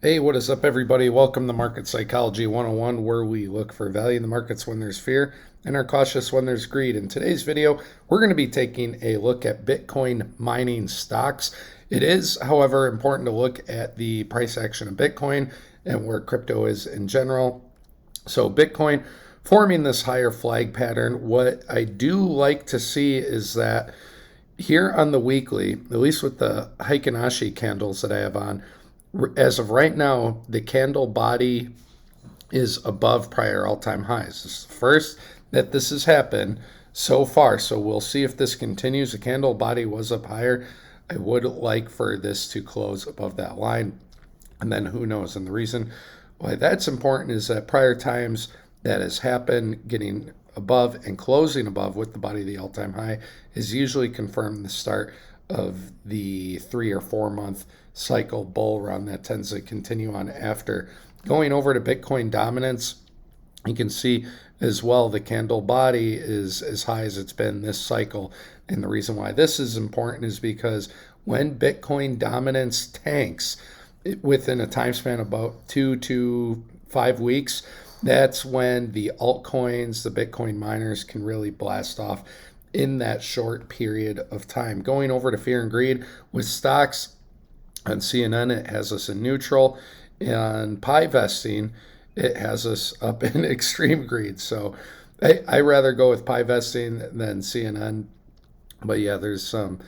Hey, what is up, everybody? Welcome to Market Psychology 101, where we look for value in the markets when there's fear and are cautious when there's greed. In today's video, we're going to be taking a look at Bitcoin mining stocks. It is, however, important to look at the price action of Bitcoin and where crypto is in general. So Bitcoin forming this higher flag pattern. What I do like to see is that here on the weekly, at least with the Heikin-Ashi candles that I have on, as of right now, the candle body is above prior all-time highs. This is the first that this has happened so far. So we'll see if this continues. The candle body was up higher. I would like for this to close above that line. And then who knows? And the reason why that's important is that prior times that has happened, getting above and closing above with the body of the all-time high is usually confirmed the start of the 3 or 4 month cycle bull run that tends to continue on after. Going over to Bitcoin dominance, you can see as well the candle body is as high as it's been this cycle. And the reason why this is important is because when Bitcoin dominance tanks within a time span of about 2 to 5 weeks, that's when the altcoins, the Bitcoin miners, can really blast off in that short period of time. Going over to fear and greed with stocks on CNN, it has us in neutral. And pie vesting, it has us up in extreme greed. So I rather go with pie vesting than CNN. But yeah, there's some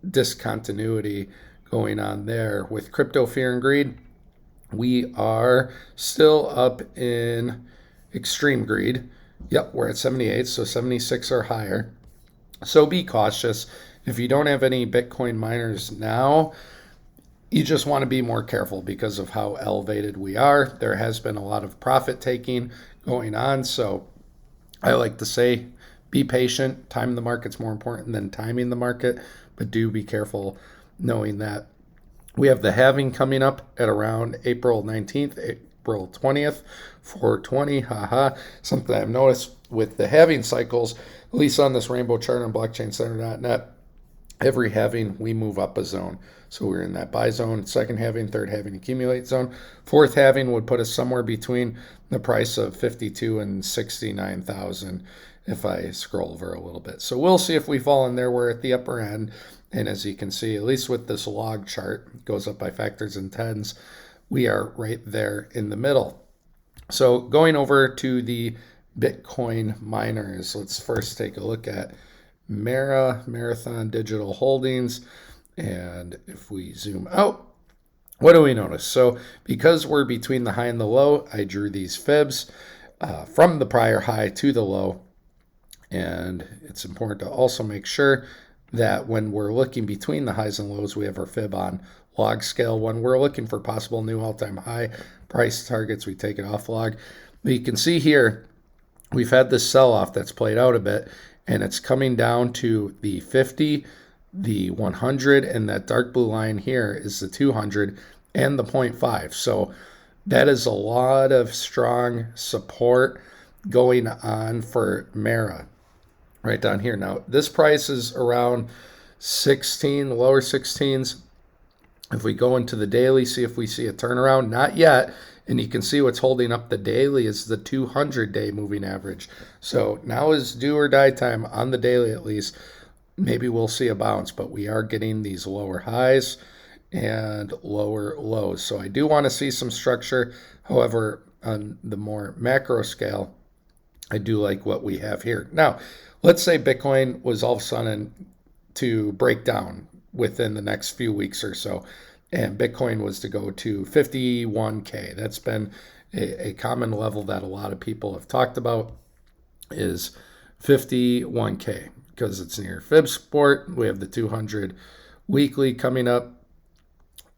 discontinuity going on there. With crypto fear and greed, we are still up in extreme greed. Yep, we're at 78, so 76 or higher. So be cautious. If you don't have any Bitcoin miners now, you just want to be more careful because of how elevated we are. There has been a lot of profit taking going on. So I like to say, be patient. Time the market's more important than timing the market, but do be careful knowing that we have the halving coming up at around April 19th, April 20th, 420, something I've noticed with the halving cycles, at least on this rainbow chart on blockchaincenter.net, every halving we move up a zone. So we're in that buy zone, second halving, third halving, accumulate zone. Fourth halving would put us somewhere between the price of 52 and 69,000 if I scroll over a little bit. So we'll see if we fall in there. We're at the upper end. And as you can see, at least with this log chart, it goes up by factors and tens. We are right there in the middle. So going over to the Bitcoin miners, let's first take a look at Marathon Digital Holdings. And if we zoom out, what do we notice? So because we're between the high and the low, I drew these fibs from the prior high to the low. And it's important to also make sure that when we're looking between the highs and lows, we have our fib on log scale. When we're looking for possible new all-time high price targets, we take it off log. But you can see here, we've had this sell-off that's played out a bit, and it's coming down to the 50, the 100, and that dark blue line here is the 200 and the 0.5. So that is a lot of strong support going on for Mara right down here. Now, this price is around 16, lower 16s. If we go into the daily, see if we see a turnaround. Not yet. And you can see what's holding up the daily is the 200-day moving average. So now is do or die time on the daily at least. Maybe we'll see a bounce, but we are getting these lower highs and lower lows. So I do want to see some structure. However, on the more macro scale, I do like what we have here. Now, let's say Bitcoin was all of a sudden to break down within the next few weeks or so, and Bitcoin was to go to 51K. That's been a common level that a lot of people have talked about is 51K because it's near fib support. We have the 200 weekly coming up.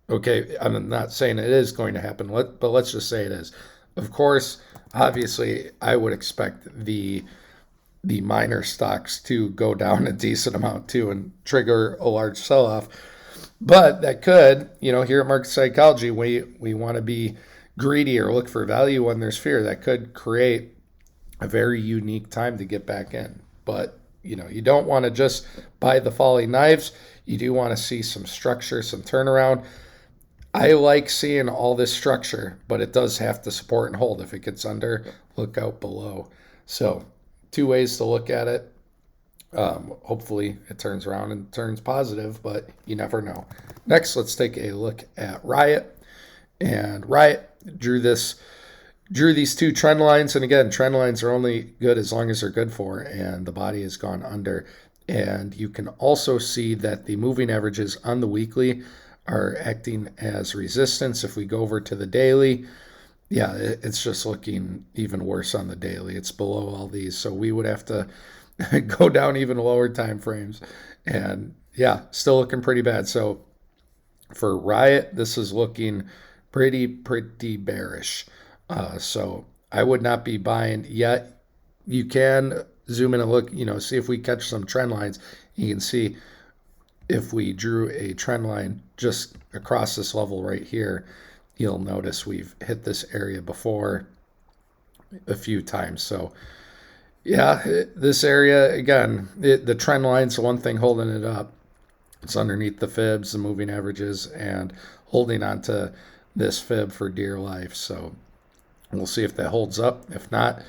Okay, I'm not saying it is going to happen, but let's just say it is. Of course, obviously, I would expect the minor stocks to go down a decent amount too and trigger a large sell-off. But that could, here at Market Psychology, we want to be greedy or look for value when there's fear. That could create a very unique time to get back in. But, you don't want to just buy the falling knives. You do want to see some structure, some turnaround. I like seeing all this structure, but it does have to support and hold. If it gets under, look out below. So, two ways to look at it. Hopefully, it turns around and turns positive, but you never know. Next, let's take a look at RIOT. And RIOT drew these two trend lines. And again, trend lines are only good as long as they're good for, and the body has gone under. And you can also see that the moving averages on the weekly are acting as resistance. If we go over to the daily, yeah, it's just looking even worse on the daily. It's below all these. So we would have to go down even lower time frames. And yeah, still looking pretty bad. So for RIOT, this is looking pretty bearish. So I would not be buying yet. You can zoom in and look, see if we catch some trend lines. You can see if we drew a trend line just across this level right here, you'll notice we've hit this area before a few times. So yeah, this area, again, the trend line's the one thing holding it up. It's underneath the fibs, the moving averages, and holding on to this fib for dear life. So we'll see if that holds up. If not,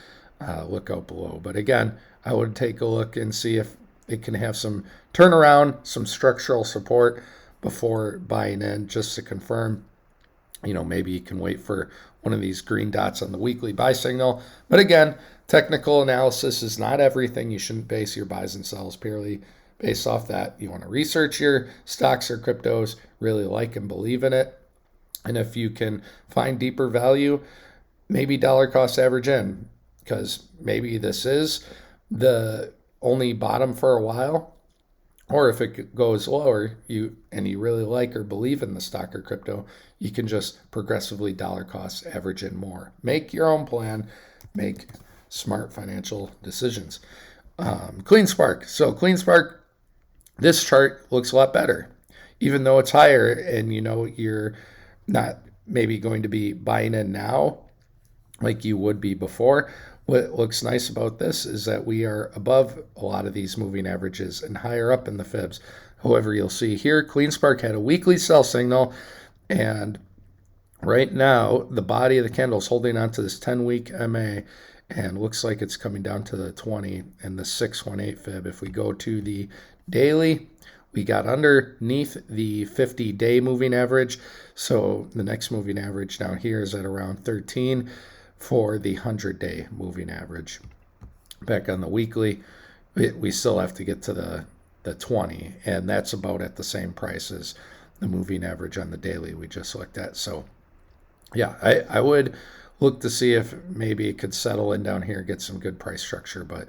look out below. But again, I would take a look and see if it can have some turnaround, some structural support before buying in, just to confirm. Maybe you can wait for one of these green dots on the weekly buy signal. But again, technical analysis is not everything. You shouldn't base your buys and sells purely based off that. You want to research your stocks or cryptos, really like and believe in it. And if you can find deeper value, maybe dollar cost average in, because maybe this is the only bottom for a while. Or if it goes lower, you really like or believe in the stock or crypto, you can just progressively dollar cost average in more. Make your own plan, make smart financial decisions. CleanSpark. So CleanSpark, this chart looks a lot better, even though it's higher, and you're not maybe going to be buying in now like you would be before. What looks nice about this is that we are above a lot of these moving averages and higher up in the fibs. However, you'll see here, CleanSpark had a weekly sell signal, and right now the body of the candle is holding on to this 10-week MA, and looks like it's coming down to the 20 and the 618 fib. If we go to the daily, we got underneath the 50-day moving average. So the next moving average down here is at around 13 for the 100-day moving average. Back on the weekly, we still have to get to the 20, and that's about at the same price as the moving average on the daily we just looked at. So yeah, I would look to see if maybe it could settle in down here, get some good price structure, but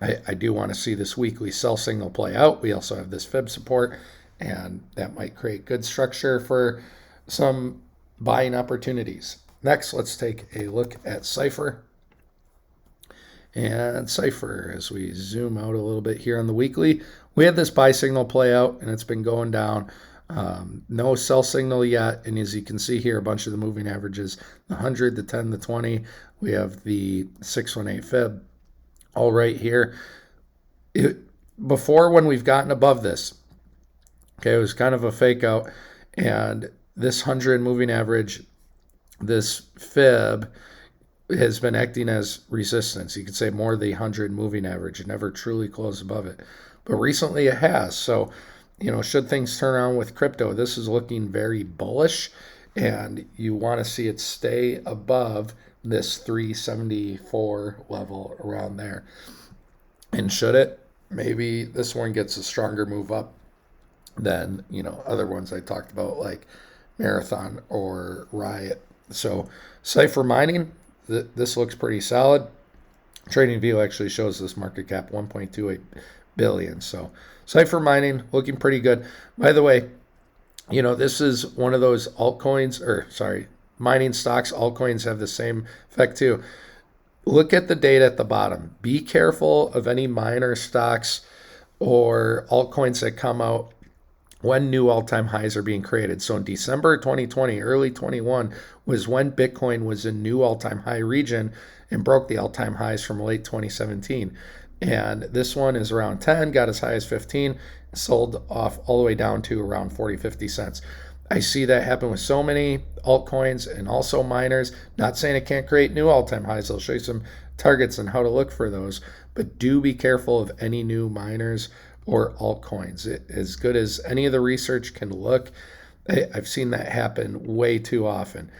I do want to see this weekly sell signal play out. We also have this fib support, and that might create good structure for some buying opportunities. Next, let's take a look at CIFR. And CIFR, as we zoom out a little bit here on the weekly, we had this buy signal play out, and it's been going down. No sell signal yet, and as you can see here, a bunch of the moving averages, the 100, the 10, the 20. We have the 618 fib all right here. Before, when we've gotten above this, okay, it was kind of a fake out, and this 100 moving average, this fib, has been acting as resistance. You could say more the 100 moving average. It never truly closed above it, but recently it has. So should things turn around with crypto, this is looking very bullish, and you want to see it stay above this 374 level around there. And should it, maybe this one gets a stronger move up than other ones I talked about, like Marathon or RIOT. So CIFR mining, this looks pretty solid. TradingView actually shows this market cap 1.28 billion. So CIFR mining looking pretty good. By the way, this is one of those mining stocks. Altcoins have the same effect too. Look at the data at the bottom. Be careful of any miner stocks or altcoins that come out when new all-time highs are being created. So in December 2020, early 21 was when Bitcoin was in new all-time high region and broke the all-time highs from late 2017. And this one is around 10, got as high as 15, sold off all the way down to around 40, 50 cents. I see that happen with so many altcoins and also miners. Not saying it can't create new all-time highs. I'll show you some targets and how to look for those. But do be careful of any new miners or altcoins. As good as any of the research can look, I've seen that happen way too often.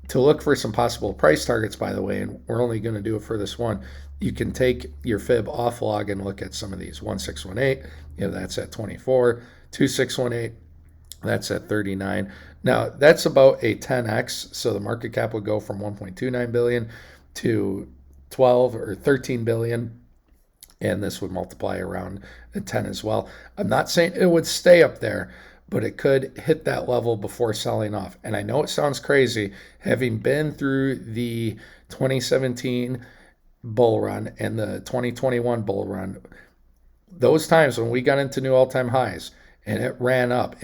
To look for some possible price targets, by the way, and we're only going to do it for this one, you can take your fib off log and look at some of these. 1618, that's at 24. 2618, that's at 39. Now, that's about a 10x, so the market cap would go from 1.29 billion to 12 or 13 billion, and this would multiply around a 10 as well. I'm not saying it would stay up there, but it could hit that level before selling off. And I know it sounds crazy, having been through the 2017 bull run and the 2021 bull run. Those times when we got into new all-time highs and it ran up,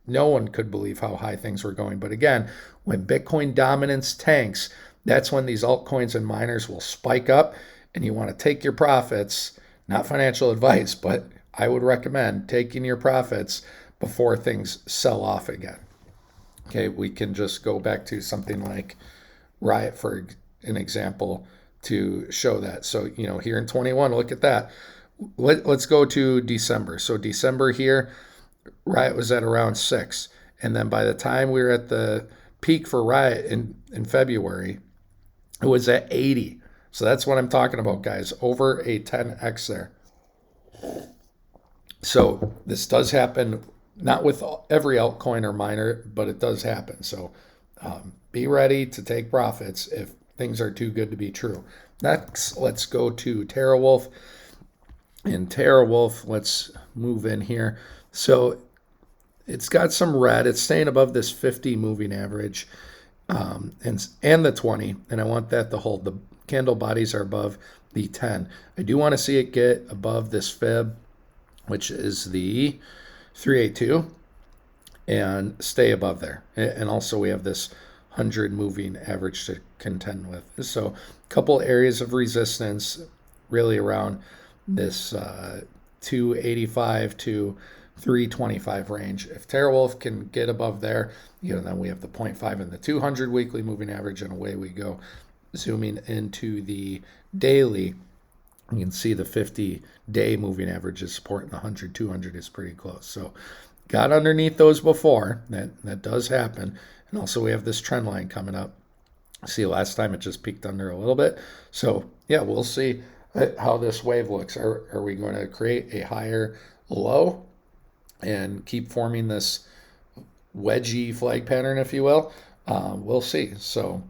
no one could believe how high things were going. But again, when Bitcoin dominance tanks, that's when these altcoins and miners will spike up, and you want to take your profits. Not financial advice, but I would recommend taking your profits before things sell off again. Okay, we can just go back to something like RIOT for an example to show that. So, here in 21, look at that. Let's go to December. So December here, RIOT was at around 6. And then by the time we were at the peak for RIOT in February, it was at 80. So that's what I'm talking about, guys. Over a 10x there. So this does happen, not with every altcoin or miner, but it does happen. So be ready to take profits if things are too good to be true. Next, let's go to TeraWulf. In TeraWulf, let's move in here. So it's got some red. It's staying above this 50 moving average and the 20, and I want that to hold. The candle bodies are above the 10. I do want to see it get above this fib, which is the 382, and stay above there. And also we have this 100 moving average to contend with. So a couple areas of resistance really around this 285 to 325 range. If TeraWulf can get above there, then we have the 0.5 and the 200 weekly moving average, and away we go. Zooming into the daily, you can see the 50-day moving average is supporting the 100, 200 is pretty close. So got underneath those before. That does happen. And also we have this trend line coming up. See, last time it just peaked under a little bit. So yeah, we'll see how this wave looks. Are we going to create a higher low and keep forming this wedgie flag pattern, if you will? We'll see. So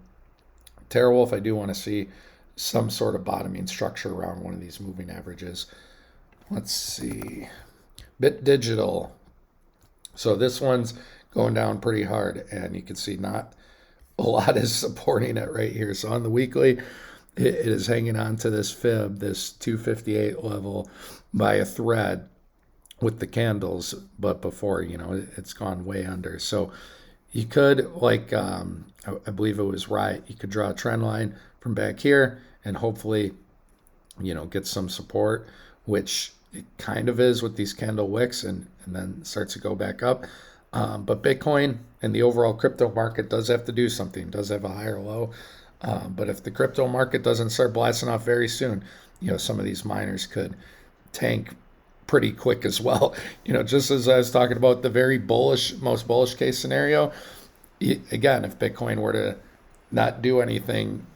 TeraWulf, I do want to see some sort of bottoming structure around one of these moving averages. Let's see. Bit Digital. So this one's going down pretty hard, and you can see not a lot is supporting it right here. So on the weekly, it is hanging on to this fib, this 258 level by a thread with the candles, but before, it's gone way under. So you could, like, I believe it was RIOT, you could draw a trend line from back here and hopefully, get some support, which it kind of is with these candle wicks, and then starts to go back up. But Bitcoin and the overall crypto market does have to do something, does have a higher low. But if the crypto market doesn't start blasting off very soon, some of these miners could tank pretty quick as well. Just as I was talking about the very bullish, most bullish case scenario, again, if Bitcoin were to not do anything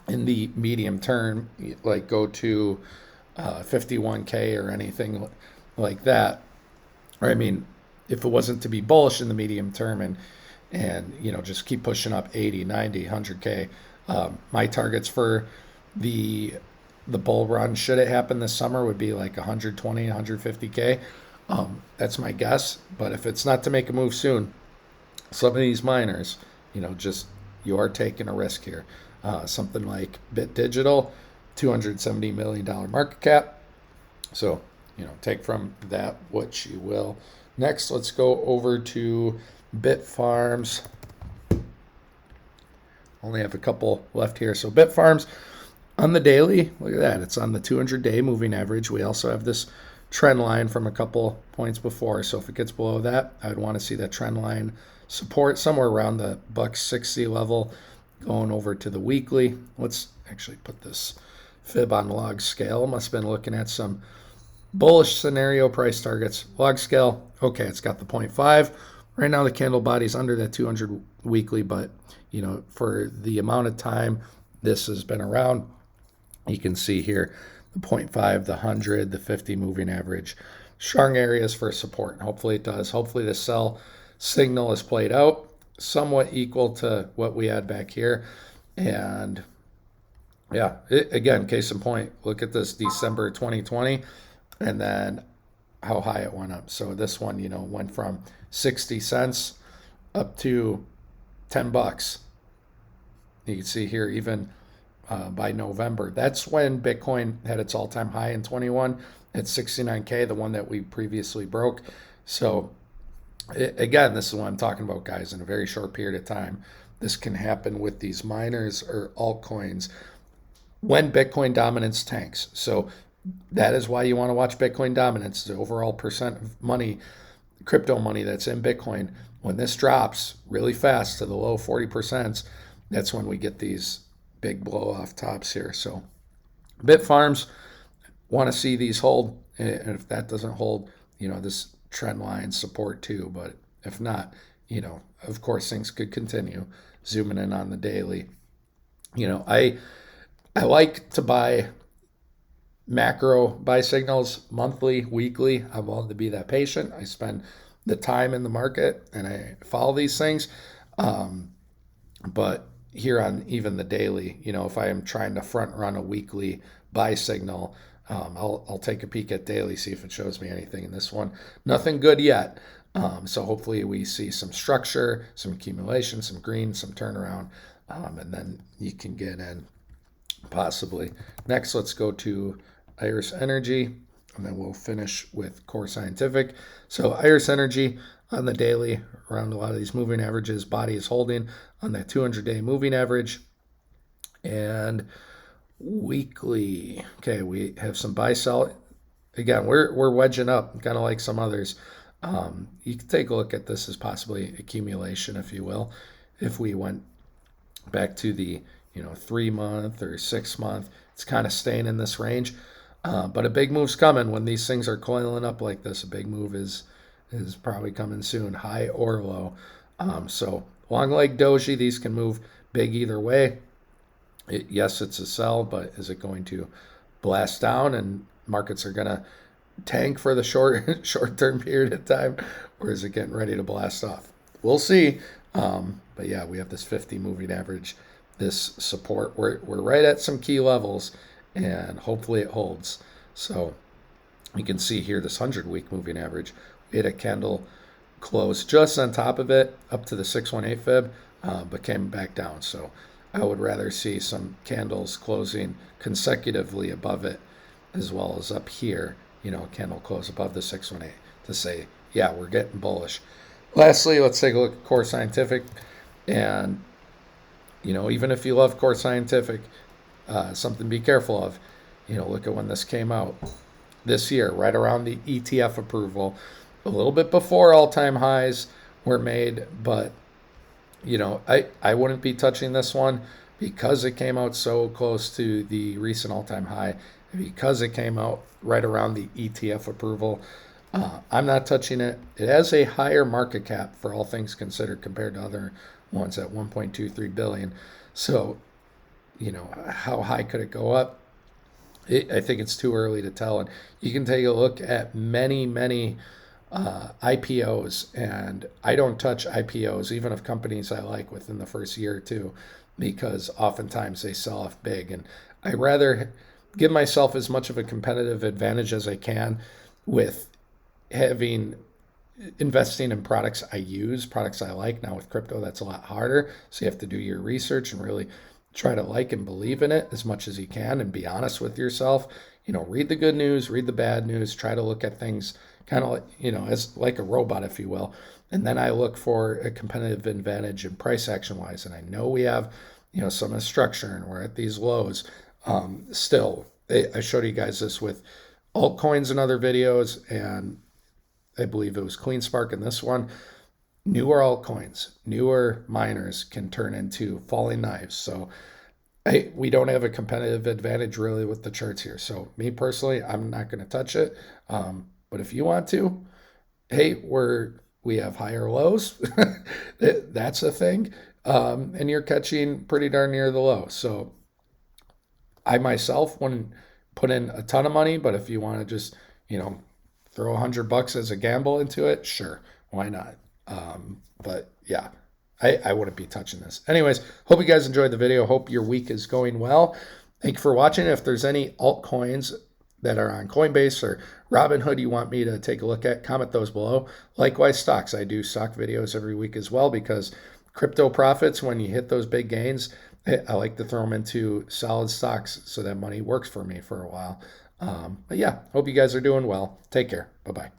in the medium term, like go to 51K or anything like that, or I mean, if it wasn't to be bullish in the medium term and just keep pushing up 80, 90, 100K, my targets for the bull run, should it happen this summer, would be like 120, 150K. That's my guess. But if it's not to make a move soon, some of these miners, you are taking a risk here. Something like Bit Digital, $270 million market cap. So, take from that what you will. Next, let's go over to Bitfarms. Only have a couple left here. So Bitfarms on the daily, look at that. It's on the 200-day moving average. We also have this trend line from a couple points before. So if it gets below that, I would want to see that trend line support somewhere around the $1.60 level, going over to the weekly. Let's actually put this fib on log scale. Must have been looking at some bullish scenario price targets. Log scale, okay, it's got the 0.5. Right now the candle body's under that 200 weekly, but for the amount of time this has been around, you can see here the 0.5, the 100, the 50 moving average. Strong areas for support. Hopefully it does. Hopefully the sell signal is played out somewhat equal to what we had back here. And yeah, again, case in point, look at this December 2020 and then how high it went up. So this one, went from 60 cents up to $10. You can see here, even by November, that's when Bitcoin had its all-time high in 21 at 69K, the one that we previously broke. So again, this is what I'm talking about, guys. In a very short period of time, this can happen with these miners or altcoins when Bitcoin dominance tanks. So that is why you want to watch Bitcoin dominance, the overall percent of money, crypto money that's in Bitcoin. When this drops really fast to the low 40%, that's when we get these big blow off tops here. So bit farms want to see these hold, and if that doesn't hold, this trend line support too. But if not, of course things could continue. Zooming in on the daily, I like to buy macro buy signals monthly, weekly. I'm willing to be that patient. I spend the time in the market and I follow these things. But here on even the daily, if I am trying to front run a weekly buy signal, I'll take a peek at daily, see if it shows me anything in this one. Nothing good yet. So hopefully we see some structure, some accumulation, some green, some turnaround, and then you can get in possibly. Next, let's go to Iris Energy, and then we'll finish with Core Scientific. So Iris Energy on the daily, around a lot of these moving averages, body is holding on that 200-day moving average. And weekly, okay, we have some buy sell. Again, we're wedging up, kind of like some others. You can take a look at this as possibly accumulation, if you will. If we went back to the 3-month or 6-month, it's kind of staying in this range. But a big move's coming when these things are coiling up like this. A big move is probably coming soon, high or low. So long leg doji, these can move big either way. Yes, it's a sell, but is it going to blast down and markets are going to tank for the short-term period of time, or is it getting ready to blast off? We'll see. But yeah, we have this 50 moving average, this support. We're right at some key levels, and hopefully it holds. So you can see here this 100-week moving average. We had a candle close just on top of it up to the 618 fib, but came back down. So I would rather see some candles closing consecutively above it, as well as up here, a candle close above the 618 to say, yeah, we're getting bullish. Lastly, let's take a look at Core Scientific. And, even if you love Core Scientific, something to be careful of. Look at when this came out this year, right around the ETF approval, a little bit before all-time highs were made, but I wouldn't be touching this one because it came out so close to the recent all-time high, because it came out right around the ETF approval. I'm not touching it. It has a higher market cap for all things considered compared to other ones at 1.23 billion. So, how high could it go up? I think it's too early to tell. And you can take a look at many IPOs, and I don't touch IPOs, even of companies I like, within the first year or two, because oftentimes they sell off big. And I rather give myself as much of a competitive advantage as I can with investing in products I use, products I like. Now with crypto, that's a lot harder. So you have to do your research and really try to like and believe in it as much as you can and be honest with yourself. Read the good news, read the bad news, try to look at things kind of like, as like a robot, if you will. And then I look for a competitive advantage in price action wise. And I know we have, some of the structure and we're at these lows. Still, I showed you guys this with altcoins in other videos, and I believe it was CleanSpark in this one. Newer altcoins, newer miners can turn into falling knives. So we don't have a competitive advantage really with the charts here. So me personally, I'm not going to touch it. But if you want to, hey, we have higher lows. That's a thing. And you're catching pretty darn near the low. So I myself wouldn't put in a ton of money, but if you want to just, throw $100 as a gamble into it, sure, why not? But yeah, I wouldn't be touching this. Anyways, hope you guys enjoyed the video. Hope your week is going well. Thank you for watching. If there's any altcoins that are on Coinbase or Robinhood you want me to take a look at, comment those below. Likewise, stocks. I do stock videos every week as well, because crypto profits, when you hit those big gains, I like to throw them into solid stocks so that money works for me for a while. But yeah, hope you guys are doing well. Take care. Bye-bye.